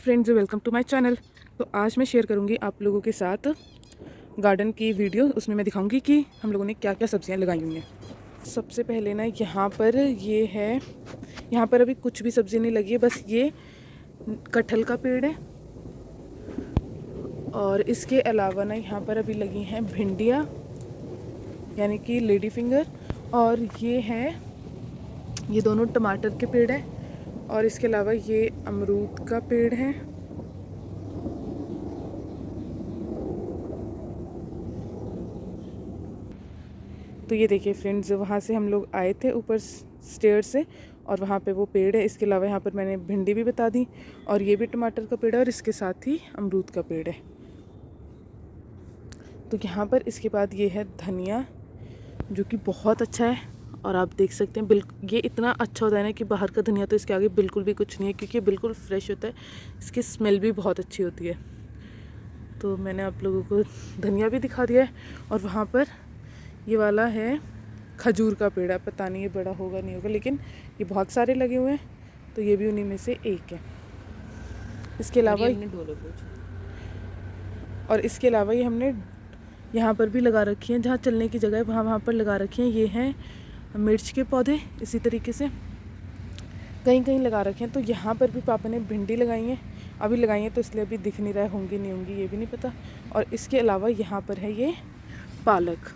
Friends, welcome to my channel. तो आज मैं शेयर करूंगी आप लोगों के साथ गार्डन की वीडियो। उसमें मैं दिखाऊंगी कि हम लोगों ने क्या क्या सब्जियां लगाई हुई हैं। सबसे पहले ना यहाँ पर ये है, यहाँ पर अभी कुछ भी सब्ज़ी नहीं लगी है, बस ये कटहल का पेड़ है। और इसके अलावा ना यहाँ पर अभी लगी हैं भिंडियाँ यानी कि लेडी फिंगर, और ये दोनों टमाटर के पेड़ हैं। और इसके अलावा ये अमरूद का पेड़ है। तो ये देखिए फ्रेंड्स, वहाँ से हम लोग आए थे ऊपर स्टेयर से, और वहाँ पे वो पेड़ है। इसके अलावा यहाँ पर मैंने भिंडी भी बता दी, और ये भी टमाटर का पेड़ है, और इसके साथ ही अमरूद का पेड़ है। तो यहाँ पर इसके बाद ये है धनिया, जो कि बहुत अच्छा है। और आप देख सकते हैं ये इतना अच्छा होता है ना कि बाहर का धनिया तो इसके आगे बिल्कुल भी कुछ नहीं है, क्योंकि ये बिल्कुल फ्रेश होता है। इसकी स्मेल भी बहुत अच्छी होती है। तो मैंने आप लोगों को धनिया भी दिखा दिया है। और वहाँ पर ये वाला है खजूर का पेड़ है। पता नहीं ये बड़ा होगा नहीं होगा, लेकिन ये बहुत सारे लगे हुए हैं, तो ये भी उन्हीं में से एक है। इसके अलावा ये हमने यहाँ पर भी लगा रखी हैं, जहाँ चलने की जगह है वहाँ पर लगा रखी हैं। ये हैं मिर्च के पौधे, इसी तरीके से कहीं कहीं लगा रखे हैं। तो यहाँ पर भी पापा ने भिंडी लगाई है, अभी लगाई हैं, तो इसलिए अभी दिख नहीं रहा है, होंगी नहीं होंगी ये भी नहीं पता। और इसके अलावा यहाँ पर है ये पालक।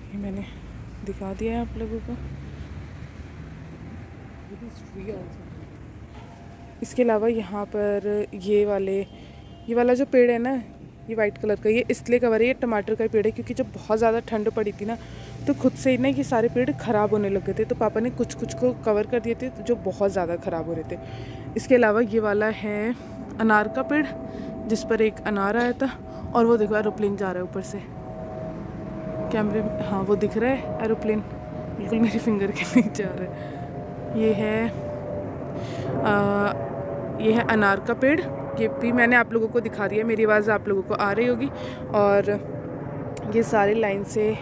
ये मैंने दिखा दिया है आप लोगों को। इसके अलावा यहाँ पर ये वाला जो पेड़ है ना, ये वाइट कलर का, ये इसलिए कवर है, ये टमाटर का पेड़ है। क्योंकि जब बहुत ज़्यादा ठंड पड़ी थी ना, तो खुद से ही ना ये सारे पेड़ ख़राब होने लग गए थे। तो पापा ने कुछ कुछ को कवर कर दिए थे जो बहुत ज़्यादा ख़राब हो रहे थे। इसके अलावा ये वाला है अनार का पेड़, जिस पर एक अनार आया था। और वो देखो एरोप्लेन जा रहा है ऊपर से, कैमरे में, हाँ वो दिख रहा है एरोप्लेन, बिल्कुल मेरी फिंगर के नीचे आ रहा है। ये है अनार का पेड़, ये भी मैंने आप लोगों को दिखा दिया। मेरी आवाज़ आप लोगों को आ रही होगी। और ये सारे लाइन से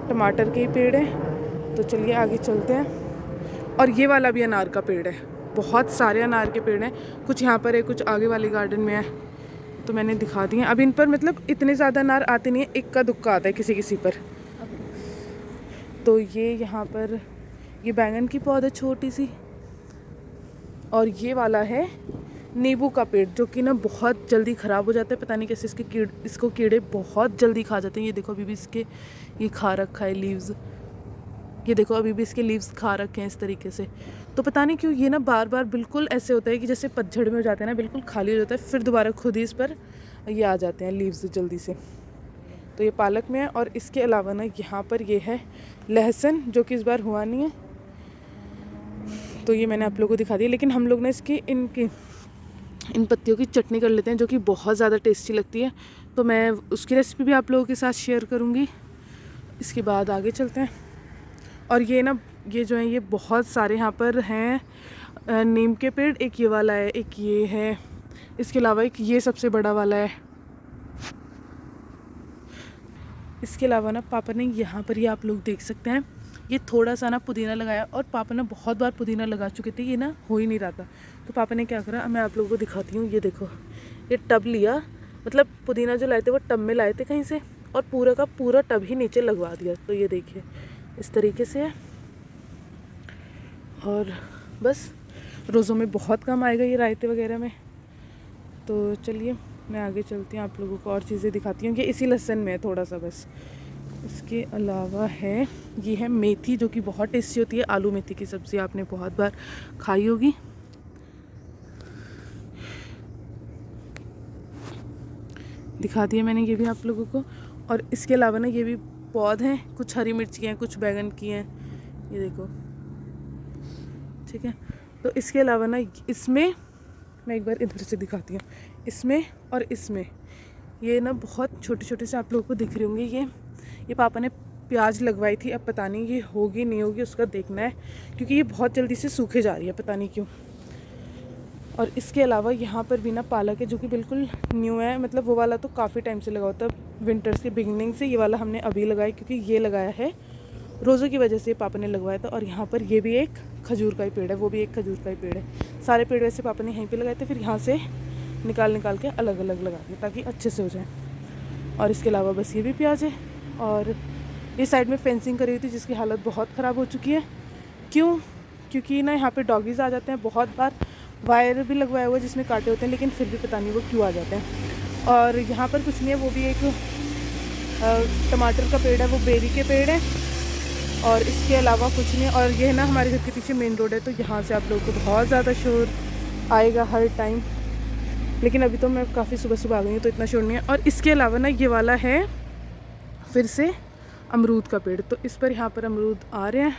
टमाटर के ही पेड़ हैं। तो चलिए आगे चलते हैं। और ये वाला भी अनार का पेड़ है, बहुत सारे अनार के पेड़ हैं, कुछ यहाँ पर है, कुछ आगे वाले गार्डन में है। तो मैंने दिखा दिए। अब इन पर मतलब इतने ज़्यादा अनार आते नहीं है, इक्का दुक्का आता है किसी किसी पर। तो ये यहाँ पर ये बैंगन की पौध है छोटी सी। और ये वाला है नींबू का पेड़, जो कि ना बहुत जल्दी ख़राब हो जाता है। पता नहीं कैसे इसको कीड़े बहुत जल्दी खा जाते हैं। ये देखो अभी भी इसके ये खा रखा है लीव्स, ये देखो अभी भी इसके लीव्स खा रखे हैं इस तरीके से। तो पता नहीं क्यों ये ना बार बार बिल्कुल ऐसे होता है कि जैसे पतझड़ में हो जाते हैं ना, बिल्कुल खाली हो जाता है, फिर दोबारा खुद ही इस पर ये आ जाते हैं लीव्स जल्दी से। तो ये पालक में है। और इसके अलावा ना यहाँ पर ये है लहसुन, जो कि इस बार हुआ नहीं है, तो ये मैंने आप लोगों को दिखा दिया। लेकिन हम लोग ना इन पत्तियों की चटनी कर लेते हैं, जो कि बहुत ज़्यादा टेस्टी लगती है। तो मैं उसकी रेसिपी भी आप लोगों के साथ शेयर करूँगी। इसके बाद आगे चलते हैं। और ये जो है ये बहुत सारे यहाँ पर हैं नीम के पेड़। एक ये वाला है, एक ये है, इसके अलावा एक ये सबसे बड़ा वाला है। इसके अलावा ना पापा ने यहाँ पर ये आप लोग देख सकते हैं, ये थोड़ा सा ना पुदीना लगाया। और पापा ने बहुत बार पुदीना लगा चुके थे, ये ना हो ही नहीं रहा था। तो पापा ने क्या करा, मैं आप लोगों को दिखाती हूँ। ये देखो, ये टब लिया, मतलब पुदीना जो लाए थे वो टब में लाए थे कहीं से, और पूरा का पूरा टब ही नीचे लगवा दिया। तो ये देखिए इस तरीके से है। और बस रोज़ों में बहुत काम आएगा ये रायते वगैरह में। तो चलिए मैं आगे चलती हूँ, आप लोगों को और चीज़ें दिखाती हूँ। ये इसी लहसुन में है थोड़ा सा बस। इसके अलावा ये है मेथी, जो कि बहुत टेस्टी होती है। आलू मेथी की सब्ज़ी आपने बहुत बार खाई होगी। दिखा दिया मैंने ये भी आप लोगों को। और इसके अलावा ना ये भी पौध हैं, कुछ हरी मिर्च की हैं, कुछ बैगन की हैं, ये देखो, ठीक है। तो इसके अलावा ना इसमें मैं एक बार इधर से दिखाती हूँ, इसमें और इसमें ये ना बहुत छोटे छोटे से आप लोगों को दिख रहे होंगे। ये पापा ने प्याज लगवाई थी, अब पता नहीं ये होगी नहीं होगी, उसका देखना है, क्योंकि ये बहुत जल्दी से सूखे जा रही है, पता नहीं क्यों। और इसके अलावा यहाँ पर भी ना पालक है, जो कि बिल्कुल न्यू है। मतलब वो वाला तो काफ़ी टाइम से लगा होता है, विंटर्स के बिगिनिंग से। ये वाला हमने अभी लगाया, क्योंकि ये लगाया है रोज़ों की वजह से पापा ने लगवाया था। और यहाँ पर ये भी एक खजूर का ही पेड़ है, वो भी एक खजूर का ही पेड़ है। सारे पेड़ वैसे पापा ने यहीं पे लगाए थे, फिर यहाँ से निकाल के अलग अलग लगा दिए ताकि अच्छे से हो जाए। और इसके अलावा बस ये भी प्याज है। और ये साइड में फेंसिंग करी हुई थी जिसकी हालत बहुत ख़राब हो चुकी है। क्यों? क्योंकि ना यहाँ पे डॉगीज़ आ जाते हैं। बहुत बार वायर भी लगवाया हुआ है जिसमें कांटे होते हैं, लेकिन फिर भी पता नहीं वो क्यों आ जाते हैं। और यहाँ पर कुछ नहीं है, वो भी एक टमाटर का पेड़ है, वो बेरी के पेड़ है। और इसके अलावा कुछ नहीं। और ये ना हमारे घर के पीछे मेन रोड है, तो यहाँ से आप लोगों को बहुत ज़्यादा शोर आएगा हर टाइम। लेकिन अभी तो मैं काफ़ी सुबह सुबह आ गई हूँ तो इतना शोर नहीं है। और इसके अलावा ना ये वाला है फिर से अमरूद का पेड़, तो इस पर यहाँ पर अमरूद आ रहे हैं।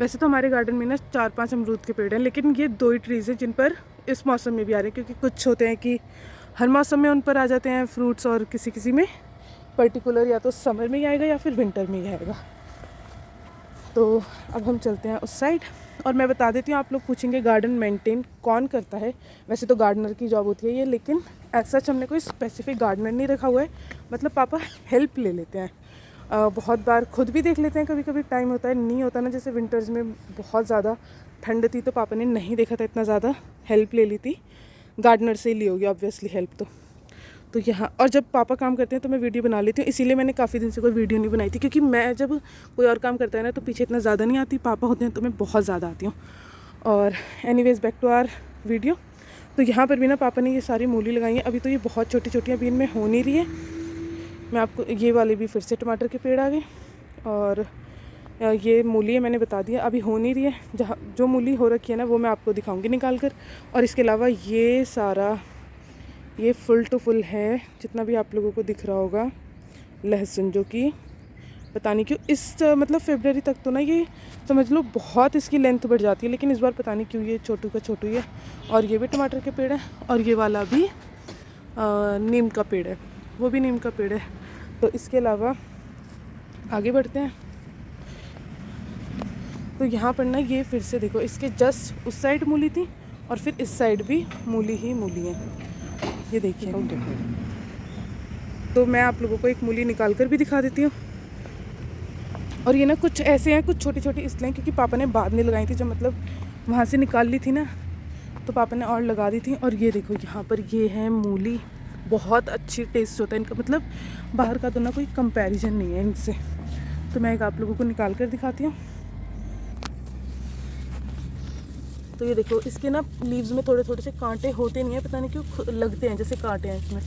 वैसे तो हमारे गार्डन में ना 4-5 अमरूद के पेड़ हैं, लेकिन ये 2 ही ट्रीज़ हैं जिन पर इस मौसम में भी आ रहे हैं। क्योंकि कुछ होते हैं कि हर मौसम में उन पर आ जाते हैं फ्रूट्स, और किसी किसी में पर्टिकुलर या तो समर में ही आएगा या फिर विंटर में ही आएगा। तो अब हम चलते हैं उस साइड। और मैं बता देती हूँ, आप लोग पूछेंगे गार्डन मेंटेन कौन करता है। वैसे तो गार्डनर की जॉब होती है ये, लेकिन ऐसा हमने कोई स्पेसिफिक गार्डनर नहीं रखा हुआ है। मतलब पापा हेल्प ले लेते हैं। बहुत बार खुद भी देख लेते हैं, कभी कभी टाइम होता है नहीं होता ना। जैसे विंटर्स में बहुत ज़्यादा ठंड थी तो पापा ने नहीं देखा था इतना ज़्यादा, हेल्प ले ली थी। गार्डनर से ही ली होगी ऑब्वियसली हेल्प तो यहाँ। और जब पापा काम करते हैं तो मैं वीडियो बना लेती हूँ, इसीलिए मैंने काफ़ी दिन से कोई वीडियो नहीं बनाई थी। क्योंकि मैं जब कोई और काम करता है ना तो पीछे इतना ज़्यादा नहीं आती, पापा होते हैं तो मैं बहुत ज़्यादा आती हूँ। और anyways back to our video. तो यहाँ पर भी ना पापा ने ये सारी मूली लगाई है। अभी तो ये बहुत छोटी छोटी अभी इनमें हो नहीं रही है। मैं आपको ये वाले भी फिर से टमाटर के पेड़ आ गए। और ये मूली है, मैंने बता दिया अभी हो नहीं रही है। जहाँ जो मूली हो रखी है ना वो मैं आपको दिखाऊंगी निकाल कर। और इसके अलावा ये सारा ये फुल टू फुल है, जितना भी आप लोगों को दिख रहा होगा लहसुन, जो कि पता नहीं क्यों इस मतलब फरवरी तक तो ना ये समझ लो बहुत इसकी लेंथ बढ़ जाती है, लेकिन इस बार पता नहीं क्यों ये छोटू का छोटू ही है। और ये भी टमाटर के पेड़ है। और ये वाला भी नीम का पेड़ है, वो भी नीम का पेड़ है। तो इसके अलावा आगे बढ़ते हैं। तो यहाँ पर ना ये फिर से देखो, इसके जस्ट उस साइड मूली थी और फिर इस साइड भी मूली ही मूली है। ये देखिए। तो मैं आप लोगों को एक मूली निकाल कर भी दिखा देती हूँ। और ये ना कुछ ऐसे हैं, कुछ छोटी छोटी इसलिए क्योंकि पापा ने बाद में लगाई थी, जब मतलब वहाँ से निकाल ली थी ना तो पापा ने और लगा दी थी। और ये देखो यहाँ पर ये है मूली, बहुत अच्छी टेस्ट होता है इनका, मतलब बाहर का तो ना कोई कंपैरिजन नहीं है इनसे। तो मैं एक आप लोगों को निकाल कर दिखाती हूँ। तो ये देखो, इसके ना लीव्स में थोड़े थोड़े से कांटे होते नहीं हैं, पता नहीं क्यों लगते हैं जैसे कांटे हैं इसमें।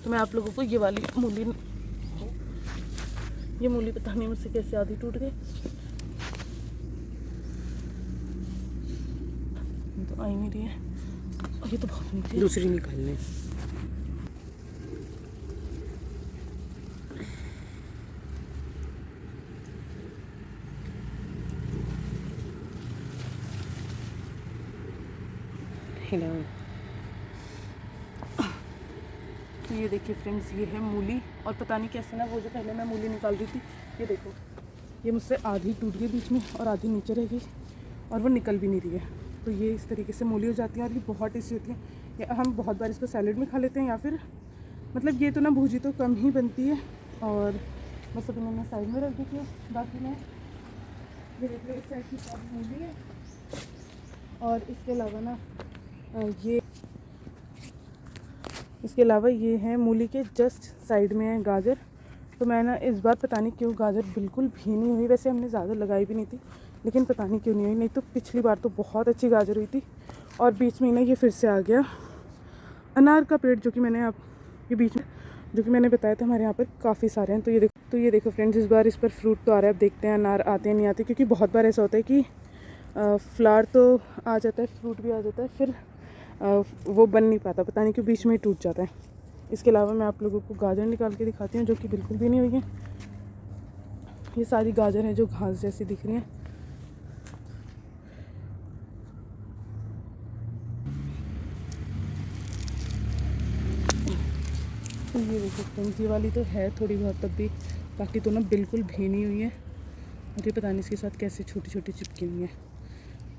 तो मैं आप लोगों को ये वाली मूली, ये मूली पता नहीं मुझसे कैसे आधी टूट गई, तो आई नहीं रही है। और ये तो बहुत नीचे, दूसरी निकालने। हिलाओ। तो ये देखिए फ्रेंड्स, ये है मूली। और पता नहीं कैसे ना वो जो पहले मैं मूली निकाल रही थी, ये देखो ये मुझसे आधी टूट गई बीच में और आधी नीचे रह गई और वो निकल भी नहीं रही है। तो ये इस तरीके से मूली हो जाती है और ये बहुत टेस्टी होती है। या हम बहुत बार इसको सैलेड में खा लेते हैं, या फिर मतलब ये तो ना भूजी तो कम ही बनती है। और बस अभी मैंने साइड में रख दी थी। बाकी मैं ये देख लो, इस साइड की सारी मूली है। और इसके अलावा ना ये इसके अलावा ये है मूली के जस्ट साइड में है गाजर। तो मैं ना इस बार पता नहीं क्यों गाजर बिल्कुल भी नहीं हुई। वैसे हमने ज़्यादा लगाई भी नहीं थी, लेकिन पता नहीं क्यों नहीं हुई। नहीं तो पिछली बार तो बहुत अच्छी गाजर हुई थी। और बीच में ना ये फिर से आ गया अनार का पेड़, जो कि मैंने आप ये बीच में जो कि मैंने बताया था हमारे यहाँ पर काफ़ी सारे हैं। तो ये देखो फ्रेंड्स, इस बार इस पर फ्रूट तो आ रहा है। अब देखते हैं अनार आते हैं नहीं आते, क्योंकि बहुत बार ऐसा होता है कि फ्लावर तो आ जाता है, फ्रूट भी आ जाता है, फिर वो बन नहीं पाता, पता नहीं क्यों बीच में ही टूट जाता है। इसके अलावा मैं आप लोगों को गाजर निकाल के दिखाती हूँ, जो कि बिल्कुल भी नहीं हुई है। ये सारी गाजर हैं जो घास जैसी दिख रही हैं। तो ये देखो फ्रेंड्स, ये वाली तो है थोड़ी बहुत तब भी, बाकी तो ना बिल्कुल भी नहीं हुई है। और ये पता नहीं इसके साथ कैसे छोटी छोटी चिपकी हुई है।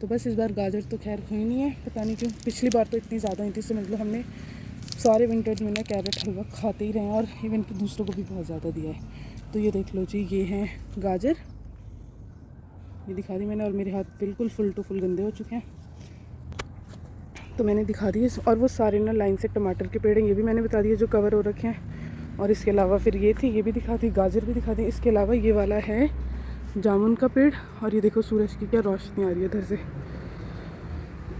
तो बस इस बार गाजर तो खैर हुई नहीं है, पता नहीं क्यों। पिछली बार तो इतनी ज़्यादा हुई थी, समझ लो हमने सारे विंटर में ना कैरेट हलवा खाते ही रहे हैं, और इवन कि दूसरों को भी बहुत ज़्यादा दिया है। तो ये देख लो जी, ये है गाजर। ये दिखा दी मैंने, और मेरे हाथ बिल्कुल फुल टू फुल गंदे हो चुके हैं, तो मैंने दिखा दिए। और वो सारे ना लाइन से टमाटर के पेड़ हैं, ये भी मैंने बता दिए जो कवर हो रखे हैं। और इसके अलावा फिर ये थी, ये भी दिखा दी, गाजर भी दिखा दी। इसके अलावा ये वाला है जामुन का पेड़, और ये देखो सूरज की क्या रोशनी आ रही है इधर से।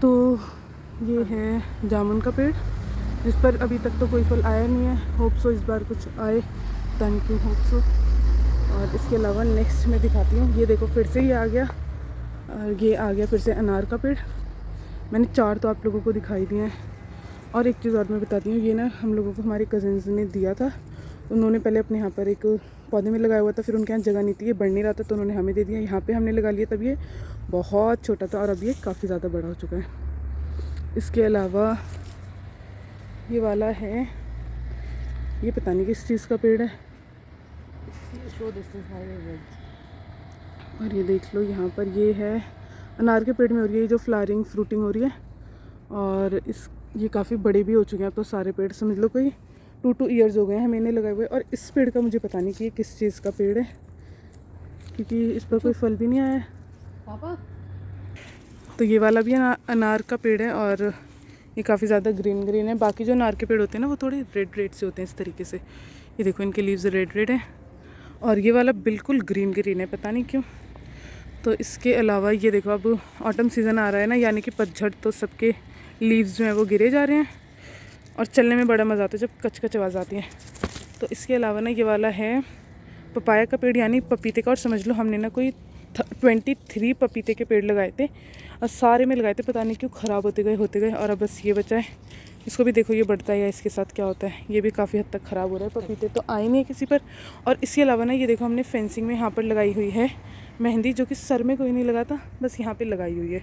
तो ये है जामुन का पेड़, जिस पर अभी तक तो कोई फल आया नहीं है। होप सो इस बार कुछ आए, पता नहीं क्यों, होप सो। और इसके अलावा नेक्स्ट मैं दिखाती हूँ, ये देखो फिर से ये आ गया, और ये आ गया फिर से अनार का पेड़। मैंने 4 तो आप लोगों को दिखाई दिए हैं। और एक चीज़ और मैं बताती हूँ, ये ना हम लोगों को हमारे कज़न्स ने दिया था। उन्होंने पहले अपने यहाँ पर एक पौधे में लगाया हुआ था, फिर उनके यहाँ जगह नहीं थी, ये बढ़ नहीं रहा था, तो उन्होंने हमें दे दिया। यहाँ पे हमने लगा लिया, तब ये बहुत छोटा था और अब ये काफ़ी ज़्यादा बड़ा हो चुका है। इसके अलावा ये वाला है, ये पता नहीं किस चीज़ का पेड़ है, और ये देख लो यहाँ पर ये है अनार के पेड़ में हो रही है जो फ्लावरिंग फ्रूटिंग हो रही है। और ये काफ़ी बड़े भी हो चुके हैं, अब तो सारे पेड़ समझ लो कोई 2 ईयर्स हो गए हैं मैंने लगाए हुए। और इस पेड़ का मुझे पता नहीं कि ये किस चीज़ का पेड़ है, क्योंकि इस पर कोई फल भी नहीं आया है पापा। तो ये वाला भी अनार का पेड़ है, और ये काफ़ी ज़्यादा ग्रीन ग्रीन है। बाकी जो अनार के पेड़ होते हैं ना वो थोड़े रेड रेड से होते हैं इस तरीके से। ये देखो इनके लीव्स रेड रेड है, और ये वाला बिल्कुल ग्रीन ग्रीन है, पता नहीं क्यों। तो इसके अलावा ये देखो, अब ऑटम सीज़न आ रहा है ना, यानी कि पतझड़, तो सबके लीव्स जो हैं वो गिरे जा रहे हैं, और चलने में बड़ा मज़ा आता है जब कच कच आवाज़ आती है। तो इसके अलावा ना ये वाला है पपाया का पेड़, यानी पपीते का। और समझ लो हमने ना कोई 23 पपीते के पेड़ लगाए थे, और सारे में लगाए थे, पता नहीं क्यों ख़राब होते गए, और अब बस ये बचा है। इसको भी देखो ये बढ़ता है या इसके साथ क्या होता है, ये भी काफ़ी हद तक ख़राब हो रहा है। पपीते तो आए नहीं है किसी पर। और इसके अलावा ना ये देखो हमने फेंसिंग में यहाँ पर लगाई हुई है मेहंदी, जो कि सर में कोई नहीं लगाता, बस यहाँ पे लगाई हुई है।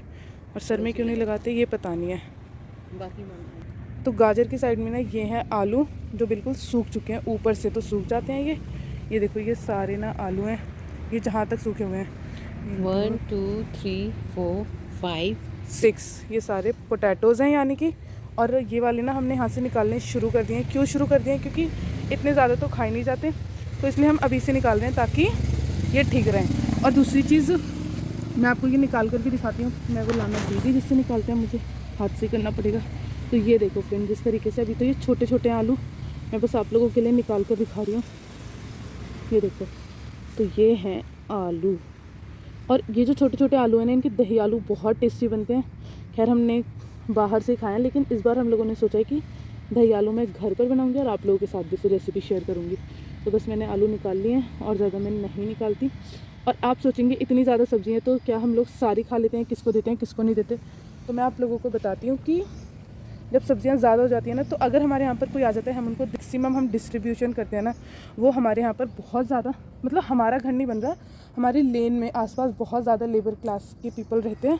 और सर में क्यों नहीं लगाते ये पता नहीं है। तो गाजर की साइड में ना ये है आलू, जो बिल्कुल सूख चुके हैं, ऊपर से तो सूख जाते हैं ये देखो ये सारे ना आलू हैं, ये जहाँ तक सूखे हुए हैं। 1 2 3 4 5 6 ये सारे पोटैटोज़ हैं यानी कि। और ये वाले ना हमने यहाँ से निकालने शुरू कर दिए हैं। क्यों शुरू कर दिए हैं? क्योंकि इतने ज़्यादा तो खाए नहीं जाते, तो इसलिए हम अभी से निकाल रहे हैं ताकि ये ठीक रहें। और दूसरी चीज़ मैं आपको ये निकाल कर भी दिखाती हूँ। मैं वो लाना भूल गई जिससे निकालते हैं, मुझे हाथ से करना पड़ेगा। तो ये देखो फ्रेंड, जिस तरीके से अभी तो ये छोटे छोटे आलू मैं बस आप लोगों के लिए निकाल कर दिखा रही हूँ। ये देखो, तो ये हैं आलू, और ये जो छोटे छोटे आलू हैं ना, इनके दही आलू बहुत टेस्टी बनते हैं। खैर हमने बाहर से खाया, लेकिन इस बार हम लोगों ने सोचा है कि दही आलू मैं घर पर बनाऊंगी और आप लोगों के साथ भी फिर रेसिपी शेयर करूंगी। तो बस मैंने आलू निकाल लिए हैं, और ज़्यादा मैं नहीं निकालती। और आप सोचेंगे इतनी ज़्यादा सब्ज़ी है तो क्या हम लोग सारी खा लेते हैं, किसको देते हैं किसको नहीं देते। तो मैं आप लोगों को बताती हूँ कि जब सब्ज़ियाँ ज़्यादा हो जाती हैं ना, तो अगर हमारे यहाँ पर कोई आ जाता है, हम उनको मैक्सिमम हम डिस्ट्रीब्यूशन करते हैं ना। वो हमारे यहाँ पर बहुत ज़्यादा, मतलब हमारा घर नहीं बन रहा, हमारी लेन में आसपास बहुत ज़्यादा लेबर क्लास के पीपल रहते हैं।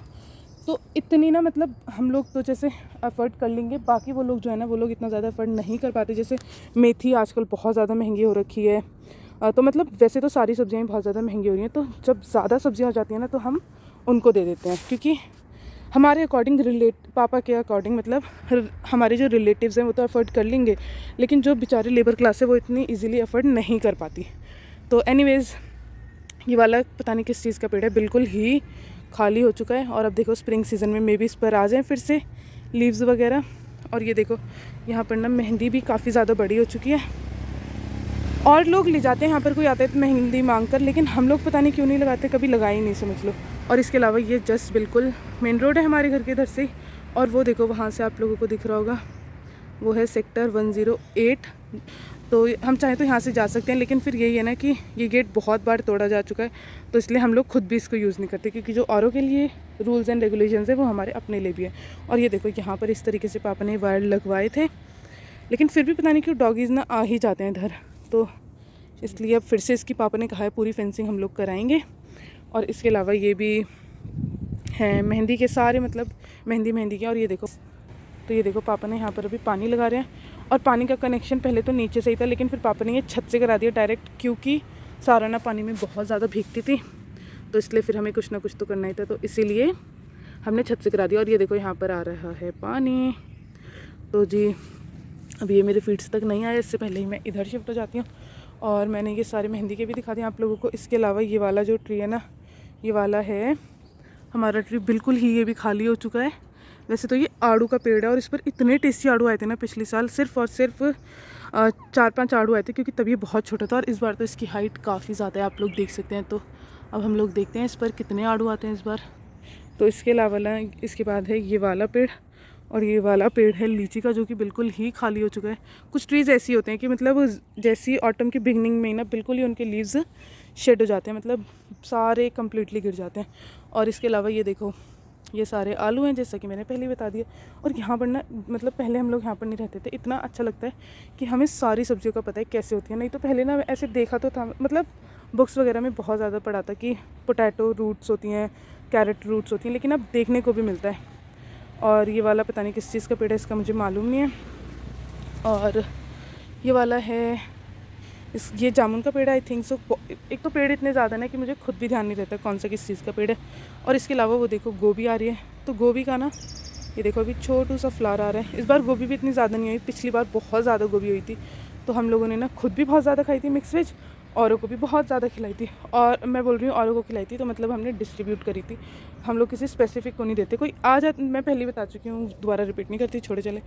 तो इतनी ना, मतलब हम लोग तो जैसे अफर्ट कर लेंगे, बाकी वो लोग जो है ना, वो लोग इतना ज़्यादा अफर्ट नहीं कर पाते। जैसे मेथी आजकल बहुत ज़्यादा महंगी हो रखी है, तो मतलब वैसे तो सारी सब्ज़ियाँ बहुत ज़्यादा महंगी हो रही हैं। तो जब ज़्यादा सब्ज़ियाँ हो जाती हैं ना, तो हम उनको दे देते हैं, क्योंकि हमारे अकॉर्डिंग पापा के अकॉर्डिंग, मतलब हमारे जो रिलेटिव्स हैं वो तो अफोर्ड कर लेंगे, लेकिन जो बेचारे लेबर क्लास है वो इतनी इजीली अफोर्ड नहीं कर पाती। तो एनीवेज़ ये वाला पता नहीं किस चीज़ का पेड़ है, बिल्कुल ही खाली हो चुका है। और अब देखो स्प्रिंग सीज़न में मे भी इस पर आ जाएँ फिर से लीव्स वगैरह। और ये देखो यहाँ पर ना मेहंदी भी काफ़ी ज़्यादा बड़ी हो चुकी है, और लोग ले जाते हैं, यहाँ पर कोई आता है तो मेहंदी मांग कर, लेकिन हम लोग पता नहीं क्यों नहीं लगाते, कभी लगाए ही नहीं, समझ लो। और इसके अलावा ये जस्ट बिल्कुल मेन रोड है हमारे घर के इधर से, और वो देखो वहाँ से आप लोगों को दिख रहा होगा, वो है सेक्टर 108। तो हम चाहें तो यहाँ से जा सकते हैं, लेकिन फिर यही है ना कि ये गेट बहुत बार तोड़ा जा चुका है, तो इसलिए हम लोग खुद भी इसको यूज़ नहीं करते, क्योंकि जो औरों के लिए रूल्स एंड रेगुलेशंस है वो हमारे अपने लिए भी है। और ये देखो यहाँ पर इस तरीके से पापा ने वायर लगवाए थे, लेकिन फिर भी पता नहीं क्यों डॉगीज़ ना आ ही जाते हैं इधर, तो इसलिए अब फिर से इसकी पापा ने कहा है पूरी फेंसिंग हम लोग कराएंगे। और इसके अलावा ये भी हैं मेहंदी के सारे, मतलब मेहंदी के। और ये देखो, तो ये देखो पापा ने यहाँ पर अभी पानी लगा रहे हैं, और पानी का कनेक्शन पहले तो नीचे से ही था, लेकिन फिर पापा ने ये छत से करा दिया डायरेक्ट, क्योंकि सारा ना पानी में बहुत ज़्यादा भीगती थी, तो इसलिए फिर हमें कुछ ना कुछ तो करना ही था, तो इसीलिए हमने छत से करा दिया। और ये देखो यहाँ पर आ रहा है पानी। तो जी अभी ये मेरे फीट्स तक नहीं आया, इससे पहले ही मैं इधर शिफ्ट हो जाती हूँ। और मैंने ये सारे मेहंदी के भी दिखा दिए आप लोगों को। इसके अलावा ये वाला जो ट्री है ना, ये वाला है हमारा ट्री, बिल्कुल ही ये भी खाली हो चुका है। वैसे तो ये आड़ू का पेड़ है और इस पर इतने टेस्टी आड़ू आए थे ना पिछले साल, सिर्फ और सिर्फ 4-5 आड़ू आए थे, क्योंकि तब ये बहुत छोटा था। और इस बार तो इसकी हाइट काफ़ी ज़्यादा है, आप लोग देख सकते हैं। तो अब हम लोग देखते हैं इस पर कितने आड़ू आते हैं इस बार। तो इसके अलावा ना इसके बाद है ये वाला पेड़, और ये वाला पेड़ है लीची का, जो कि बिल्कुल ही खाली हो चुका है। कुछ ट्रीज़ ऐसी होते हैं कि मतलब जैसी ऑटम की बिगनिंग में ना बिल्कुल ही उनके लीव्स शेड हो जाते हैं, मतलब सारे कम्प्लीटली गिर जाते हैं। और इसके अलावा ये देखो, ये सारे आलू हैं, जैसा कि मैंने पहले ही बता दिया। और यहाँ पर ना मतलब पहले हम लोग यहाँ पर नहीं रहते थे, इतना अच्छा लगता है कि हमें सारी सब्जियों का पता है कैसे होती है। नहीं तो पहले ना ऐसे देखा तो था, मतलब बुक्स वगैरह में बहुत ज़्यादा पढ़ा था कि पोटैटो रूट्स होती हैं, कैरेट रूट्स होती हैं, लेकिन अब देखने को भी मिलता है। और ये वाला पता नहीं किस चीज़ का पेड़ है, इसका मुझे मालूम नहीं है। और ये वाला है ये जामुन का पेड़ है, आई थिंक सो। एक तो पेड़ इतने ज़्यादा ना कि मुझे खुद भी ध्यान नहीं रहता कौन सा किस चीज़ का पेड़ है। और इसके अलावा वो देखो गोभी आ रही है, तो गोभी का ना ये देखो अभी छोटू सा फ्लावर आ रहा है। इस बार गोभी भी इतनी ज़्यादा नहीं हुई, पिछली बार बहुत ज़्यादा गोभी हुई थी। तो हम लोगों ने ना खुद भी बहुत ज़्यादा खाई थी मिक्स वेज, औरों को भी बहुत ज़्यादा खिलाई थी। और मैं बोल रही हूँ औरों को खिलाई थी, तो मतलब हमने डिस्ट्रीब्यूट करी थी। हम लोग किसी स्पेसिफिक को नहीं देते, कोई आ जाए, मैं पहले ही बता चुकी हूँ, दोबारा रिपीट नहीं करती, छोड़े चले।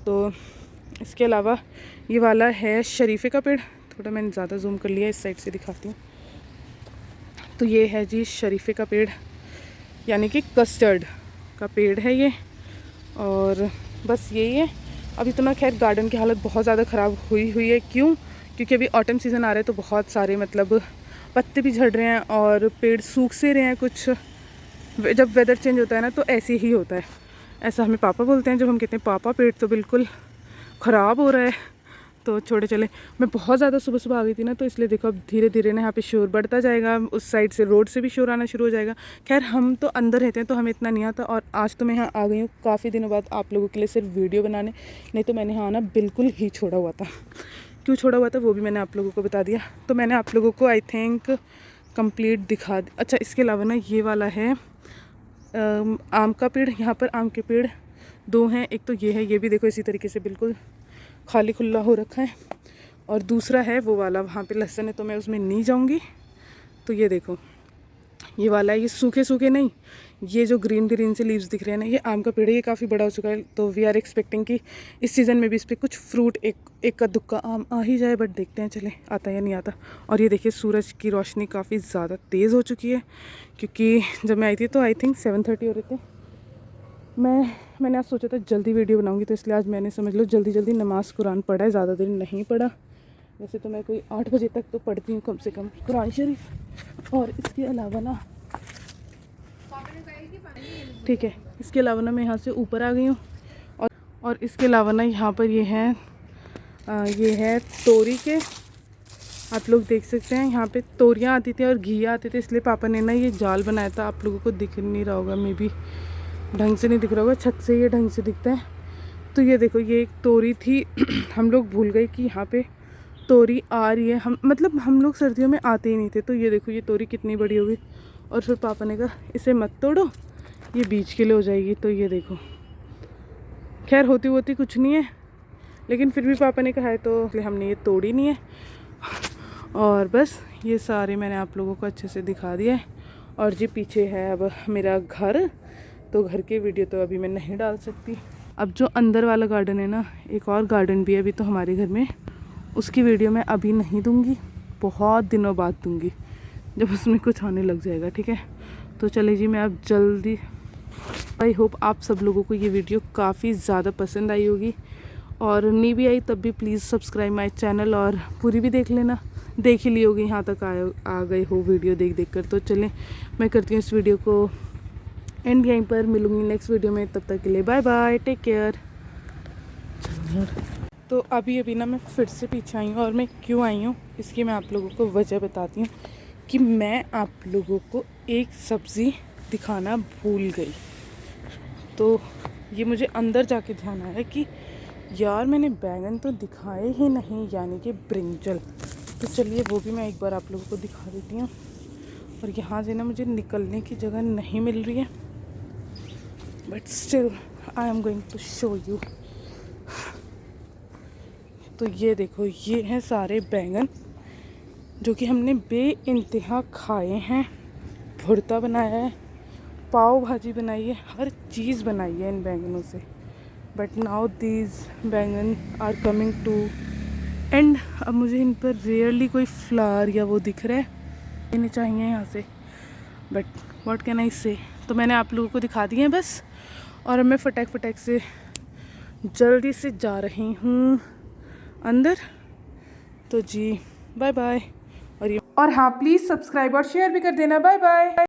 तो इसके अलावा ये वाला है शरीफे का पेड़, थोड़ा मैंने ज़्यादा जूम कर लिया, इस साइड से दिखाती हूँ। तो ये है जी शरीफे का पेड़, यानी कि कस्टर्ड का पेड़ है ये। और बस यही है। अभी तो ना खैर गार्डन की हालत बहुत ज़्यादा ख़राब हुई है। क्यों? क्योंकि अभी ऑटम सीज़न आ रहा है, तो बहुत सारे मतलब पत्ते भी झड़ रहे हैं और पेड़ सूख से रहे हैं कुछ। जब वेदर चेंज होता है ना, तो ऐसे ही होता है। ऐसा हमें पापा बोलते हैं, जब हम कहते हैं पापा पेड़ तो बिल्कुल ख़राब हो रहा है। तो छोटे चले, मैं बहुत ज़्यादा सुबह सुबह आ गई थी ना, तो इसलिए देखो अब धीरे धीरे ना यहाँ पे शोर बढ़ता जाएगा। उस साइड से रोड से भी शोर आना शुरू हो जाएगा। खैर हम तो अंदर रहते हैं, तो हमें इतना नहीं आता। और आज तो मैं यहाँ आ गई हूँ काफ़ी दिनों बाद आप लोगों के लिए सिर्फ वीडियो बनाने, नहीं तो मैंने यहाँ आना बिल्कुल ही छोड़ा हुआ था। क्यों छोड़ा हुआ था वो भी मैंने आप लोगों को बता दिया। तो मैंने आप लोगों को आई थिंक कंप्लीट दिखा अच्छा, इसके अलावा ना ये वाला है आम का पेड़। यहाँ पर आम के पेड़ 2 हैं, एक तो ये है, ये भी देखो इसी तरीके से बिल्कुल खाली खुला हो रखा है। और दूसरा है वो वाला, वहाँ पे लहसुन है, तो मैं उसमें नहीं जाऊँगी। तो ये देखो ये वाला है, ये सूखे सूखे नहीं, ये जो ग्रीन ग्रीन से लीव्स दिख रहे हैं ना, ये आम का पेड़ है। ये काफ़ी बड़ा हो चुका है, तो वी आर एक्सपेक्टिंग कि इस सीज़न में भी इस पर कुछ फ्रूट, एक का दुक्का आम आ ही जाए। बट देखते हैं चले आता या नहीं आता। और ये देखिए सूरज की रोशनी काफ़ी ज़्यादा तेज़ हो चुकी है, क्योंकि जब मैं आई थी तो आई थिंक 7:30 हो रहे थे। मैंने आज सोचा था जल्दी वीडियो बनाऊंगी, तो इसलिए आज मैंने समझ लो जल्दी नमाज़ कुरान पढ़ा है, ज़्यादा देर नहीं पढ़ा। वैसे तो मैं कोई 8 बजे तक तो पढ़ती हूँ कम से कम कुरान शरीफ। और इसके अलावा ना ठीक है, इसके अलावा ना मैं यहाँ से ऊपर आ गई हूँ। और इसके अलावा ना यहाँ पर ये है तोरी के, आप लोग देख सकते हैं यहाँ पे तोरियाँ आती थी और घिया आते थे, इसलिए पापा ने ना ये जाल बनाया था। आप लोगों को दिख नहीं रहा होगा, मे बी ढंग से नहीं दिख रहा होगा, छत से ये ढंग से दिखता है। तो ये देखो ये एक तोरी थी हम लोग भूल गए कि यहाँ पे तोरी आ रही है। हम लोग सर्दियों में आते ही नहीं थे। तो ये देखो ये तोरी कितनी बड़ी हो गई। और फिर पापा ने कहा इसे मत तोड़ो, ये बीज के लिए हो जाएगी। तो ये देखो, खैर होती कुछ नहीं है, लेकिन फिर भी पापा ने कहा है, तो इसलिए हमने ये तोड़ी नहीं है। और बस ये सारे मैंने आप लोगों को अच्छे से दिखा दिया है। और जी पीछे है अब मेरा घर, तो घर की वीडियो तो अभी मैं नहीं डाल सकती। अब जो अंदर वाला गार्डन है ना, एक और गार्डन भी है अभी तो हमारे घर में, उसकी वीडियो मैं अभी नहीं दूंगी, बहुत दिनों बाद दूंगी, जब उसमें कुछ आने लग जाएगा। ठीक है, तो चले जी मैं अब जल्दी, आई होप आप सब लोगों को ये वीडियो काफ़ी ज़्यादा पसंद आई होगी। और नहीं भी आई तब भी प्लीज़ सब्सक्राइब माई चैनल, और पूरी भी देख लेना, देख ही ली होगी, यहाँ तक आ गए हो वीडियो देख कर। तो चलें मैं करती हूँ इस वीडियो को एंड यहीं पर, मिलूँगी नेक्स्ट वीडियो में, तब तक के लिए बाय बाय, टेक केयर। तो अभी ना मैं फिर से पीछे आई हूँ, और मैं क्यों आई हूँ इसकी मैं आप लोगों को वजह बताती हूँ, कि मैं आप लोगों को एक सब्ज़ी दिखाना भूल गई। तो ये मुझे अंदर जाके ध्यान आया कि यार मैंने बैंगन तो दिखाए ही नहीं, यानी कि ब्रिंजल। तो चलिए वो भी मैं एक बार आप लोगों को दिखा देती हूँ। और यहाँ से ना मुझे निकलने की जगह नहीं मिल रही है, but still I am going to show you. तो ये देखो ये हैं सारे बैंगन, जो कि हमने बेइंतहा खाए हैं, भुर्ता बनाया है, पाव भाजी बनाई है, हर चीज़ बनाई है इन बैंगनों से। बट नाउ दीज बैंगन आर कमिंग टू एंड। अब मुझे इन पर रेयरली कोई फ्लावर या वो दिख रहा है, लेने चाहिए यहाँ से, बट व्हाट कैन आई से। तो मैंने आप लोगों को दिखा दिए हैं बस, और अब मैं फटाक से जल्दी से जा रही हूँ अंदर। तो जी बाय बाय। और हाँ, प्लीज़ सब्सक्राइब और शेयर भी कर देना। Bye bye.